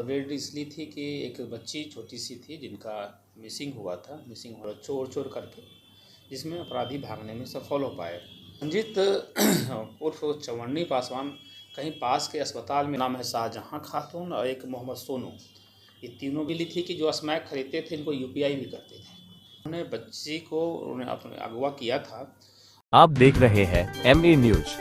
Red इसलिए थी कि एक बच्ची छोटी सी थी जिनका मिसिंग हुआ था, मिसिंग हो चोर चोर करके, जिसमें अपराधी भागने में सफल हो पाए। रंजित उर्फ चवन्नी पासवान कहीं पास के अस्पताल में, नाम है शाहजहां खातून और एक मोहम्मद सोनू, ये तीनों मिली थी कि जो स्मैक खरीदते थे, इनको यूपीआई भी करते थे। उन्होंने बच्ची को अपने अगवा किया था। आप देख रहे हैं एमए न्यूज।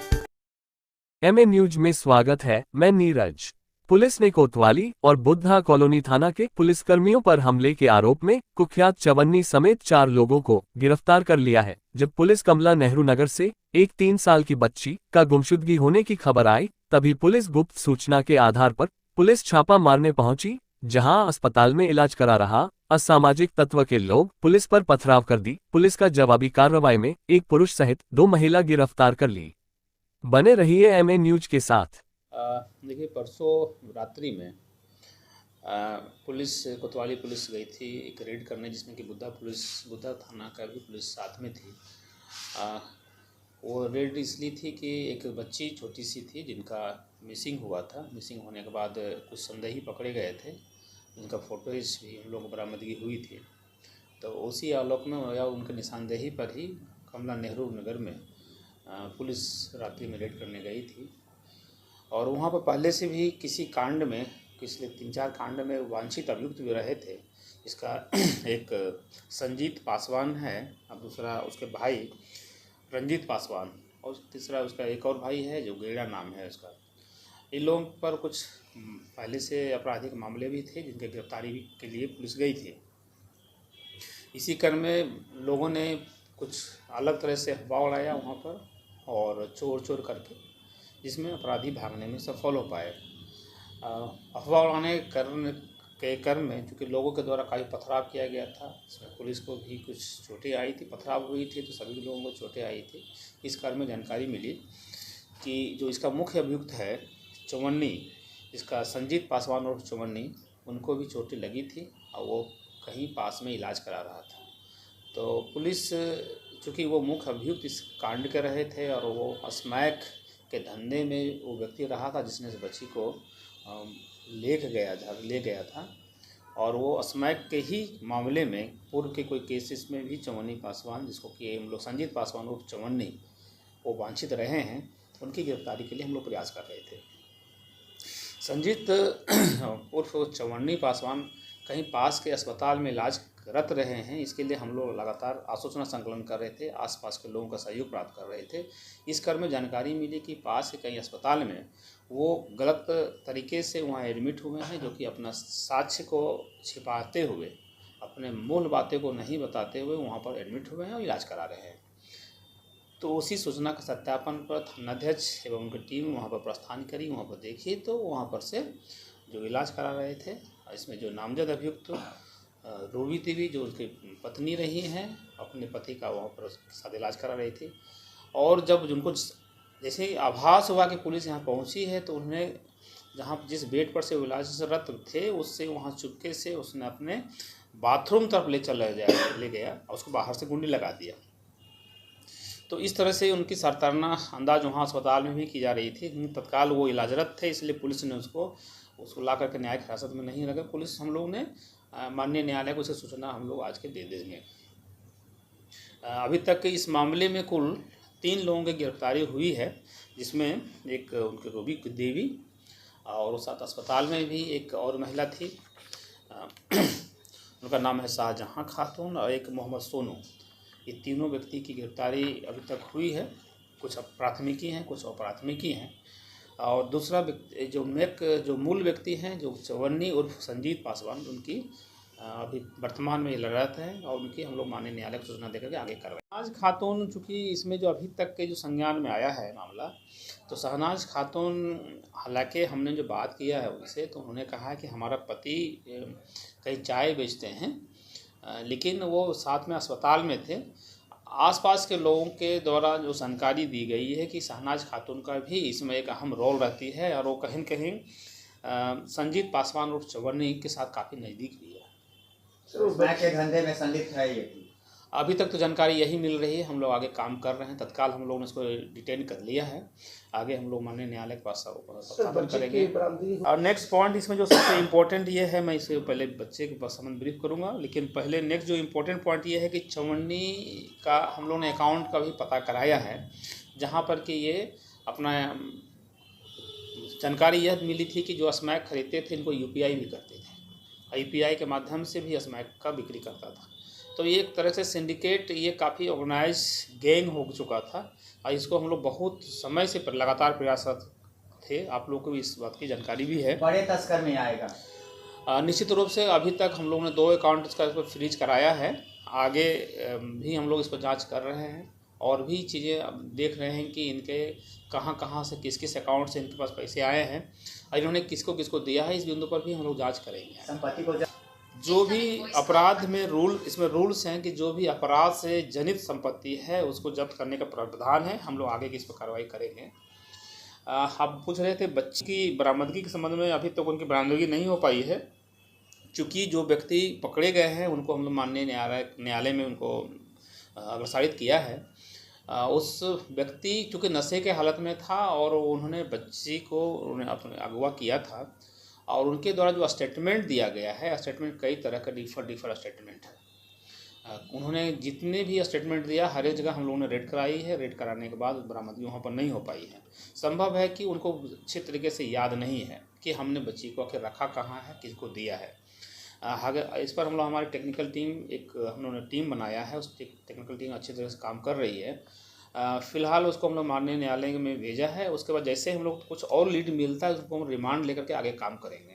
एमए न्यूज में स्वागत है। मैं नीरज। पुलिस ने कोतवाली और बुद्धा कॉलोनी थाना के पुलिसकर्मियों पर हमले के आरोप में कुख्यात चवन्नी समेत 4 लोगों को गिरफ्तार कर लिया है। जब पुलिस कमला नेहरू नगर से एक 3 साल की बच्ची का गुमशुदगी होने की खबर आई, तभी पुलिस गुप्त सूचना के आधार पर पुलिस छापा मारने पहुंची, जहां अस्पताल में इलाज करा रहा असामाजिक तत्व के लोग पुलिस पर पथराव कर दी। पुलिस का जवाबी कार्रवाई में एक पुरुष सहित 2 महिला गिरफ्तार कर ली। बने रहिए एमए न्यूज के साथ। देखिए, परसों रात्रि में पुलिस, कोतवाली पुलिस गई थी एक रेड करने, जिसमें कि बुद्धा थाना का भी पुलिस साथ में थी। वो रेड इसलिए थी कि एक बच्ची छोटी सी थी जिनका मिसिंग हुआ था। मिसिंग होने के बाद कुछ संदेही पकड़े गए थे, जिनका फोटोज भी हम लोग को बरामदगी हुई थी। तो उसी आलोक में या उनके निशानदेही पर ही कमला नेहरू नगर में पुलिस रात्रि में रेड करने गई थी। और वहाँ पर पहले से भी किसी कांड में, पिछले 3-4 कांड में वांछित अभियुक्त भी रहे थे। इसका एक संजीत पासवान है, और दूसरा उसके भाई रंजीत पासवान, और तीसरा उसका एक और भाई है जो गेड़ा नाम है उसका। इन लोगों पर कुछ पहले से आपराधिक मामले भी थे, जिनके गिरफ्तारी के लिए पुलिस गई थी। इसी क्रम में लोगों ने कुछ अलग तरह से अफवाह उड़ाया वहाँ पर, और चोर चोर करके, जिसमें अपराधी भागने में सफल हो पाए। अफवाह उड़ाने के क्रम में चूँकि लोगों के द्वारा काफ़ी पथराव किया गया था, इसमें पुलिस को भी कुछ चोटें आई थी, पथराव हुई थी तो सभी लोगों को चोटें आई थी। इस क्रम में जानकारी मिली कि जो इसका मुख्य अभियुक्त है चवन्नी, इसका संजीत पासवान और चवन्नी, उनको भी चोटें लगी थी और वो कहीं पास में इलाज करा रहा था। तो पुलिस, चूँकि वो मुख्य अभियुक्त इस कांड के रहे थे और वो स्मैक के धंधे में वो व्यक्ति रहा था जिसने इस बच्ची को ले गया था, और वो स्मैक के ही मामले में पूर्व के कोई केसेस में भी चवन्नी पासवान, जिसको कि हम लोग संजीत पासवान उर्फ चवन्नी, वो वांछित रहे हैं, उनकी गिरफ्तारी के लिए हम लोग प्रयास कर रहे थे। संजीत उर्फ चवन्नी पासवान कहीं पास के अस्पताल में इलाज रत रहे हैं। इसके लिए हम लोग लगातार आसूचना संकलन कर रहे थे, आसपास के लोगों का सहयोग प्राप्त कर रहे थे। इस क्रम में जानकारी मिली कि पास के कहीं अस्पताल में वो गलत तरीके से वहाँ एडमिट हुए हैं, जो कि अपना साक्ष्य को छिपाते हुए, अपने मूल बातें को नहीं बताते हुए वहाँ पर एडमिट हुए हैं और इलाज करा रहे हैं। तो उसी सूचना के सत्यापन पर थानाध्यक्ष एवं उनकी टीम वहाँ पर प्रस्थान करी। वहाँ पर देखी तो वहाँ पर से जो इलाज करा रहे थे, इसमें जो नामजद अभियुक्त रूबी देवी, जो उसकी पत्नी रही हैं, अपने पति का वहाँ पर साथ इलाज करा रही थी। और जब उनको जैसे ही आभास हुआ कि पुलिस यहाँ पहुँची है, तो उन्होंने जहाँ जिस बेड पर से वो इलाजरत थे, उससे वहाँ चुपके से उसने अपने बाथरूम तरफ ले गया और उसको बाहर से गुंडी लगा दिया। तो इस तरह से उनकी सरताना अंदाज वहाँ अस्पताल में भी की जा रही थी। तत्काल वो इलाजरत थे, इसलिए पुलिस ने उसको ला करके न्यायिक हिरासत में नहीं रखा। पुलिस, हम लोग ने माननीय न्यायालय को उसे सूचना हम लोग आज के दे देंगे। अभी तक इस मामले में कुल 3 लोगों की गिरफ्तारी हुई है, जिसमें एक उनके रूबी देवी, और साथ अस्पताल में भी एक और महिला थी, उनका नाम है शाहजहां खातून, और एक मोहम्मद सोनू। ये तीनों व्यक्ति की गिरफ्तारी अभी तक हुई है। कुछ प्राथमिकी हैं, कुछ अप्राथमिकी हैं। और दूसरा जो मूल व्यक्ति हैं, जो चवन्नी उर्फ संजीत पासवान, उनकी अभी वर्तमान में लड़त है, और उनकी हम लोग माननीय न्यायालय को सूचना देकर के आगे कार्रवाई। शहनाज खातून, चूँकि इसमें जो अभी तक के जो संज्ञान में आया है मामला, तो शहनाज खातून, हालांकि हमने जो बात किया है उनसे, तो उन्होंने कहा है कि हमारा पति कहीं चाय बेचते हैं, लेकिन वो साथ में अस्पताल में थे। आसपास के लोगों के द्वारा जो जानकारी दी गई है कि शहनाज खातून का भी इसमें एक अहम रोल रहती है, और वो कहीं कहीं संजीत पासवान और चवन्नी के साथ काफ़ी नज़दीक भी है। तो स्मैक के धंधे में संलिप्त है ये? अभी तक तो जानकारी यही मिल रही है, हम लोग आगे काम कर रहे हैं। तत्काल हम लोगों ने इसको डिटेन कर लिया है, आगे हम लोग माननीय न्यायालय के पास स्थापन करेंगे। और नेक्स्ट पॉइंट इसमें जो सबसे इम्पोर्टेंट ये है, मैं इसे पहले बच्चे के संबंध ब्रीफ करूंगा, लेकिन पहले नेक्स्ट जो इम्पोर्टेंट पॉइंट ये है कि चवन्नी का हम लोगों ने अकाउंट का भी पता कराया है, जहाँ पर कि ये अपना जानकारी यह मिली थी कि जो स्मैक खरीदते थे इनको UPI भी करते थे, IPI के माध्यम से भी स्मैक का बिक्री करता था। तो ये एक तरह से सिंडिकेट, ये काफ़ी ऑर्गेनाइज गैंग हो चुका था और इसको हम लोग बहुत समय से लगातार प्रयासरत थे। आप लोगों को भी इस बात की जानकारी भी है। बड़े तस्कर में आएगा निश्चित रूप से अभी तक हम लोगों ने 2 अकाउंट्स का इसको फ्रीज कराया है, आगे भी हम लोग इसको जांच कर रहे हैं और भी चीज़ें अब देख रहे हैं कि इनके कहां से किस किस अकाउंट से इनके पास पैसे आए हैं और इन्होंने किसको किसको दिया है, इस बिंदु पर भी हम लोग जाँच करेंगे। संपत्ति को जो भी अपराध में इसमें रूल्स हैं कि जो भी अपराध से जनित संपत्ति है उसको जब्त करने का प्रावधान है, हम लोग आगे की इस पर कार्रवाई करेंगे। आप पूछ रहे थे बच्चे की बरामदगी के संबंध में, अभी तक उनकी बरामदगी नहीं हो पाई है, क्योंकि जो व्यक्ति पकड़े गए हैं उनको हम लोग माननीय न्यायालय में उनको अग्रसारित किया है। उस व्यक्ति चूँकि नशे के हालत में था और उन्होंने बच्ची को उन्होंने अगवा किया था और उनके द्वारा जो स्टेटमेंट दिया गया है, स्टेटमेंट कई तरह का डिफर स्टेटमेंट है। उन्होंने जितने भी स्टेटमेंट दिया हर एक जगह हम लोगों ने रेड कराई है, रेड कराने के बाद बरामदगी वहाँ पर नहीं हो पाई है। संभव है कि उनको अच्छे तरीके से याद नहीं है कि हमने बच्ची को आखिर रखा कहाँ है, किसको दिया है। इस पर हम लोग हमारी टेक्निकल टीम हम लोगों ने टीम बनाया है, उस टेक्निकल टीम अच्छी तरह से काम कर रही है। फ़िलहाल उसको हम लोग माननीय न्यायालय में भेजा है, उसके बाद जैसे हम लोग कुछ और लीड मिलता है उसको हम रिमांड लेकर के आगे काम करेंगे।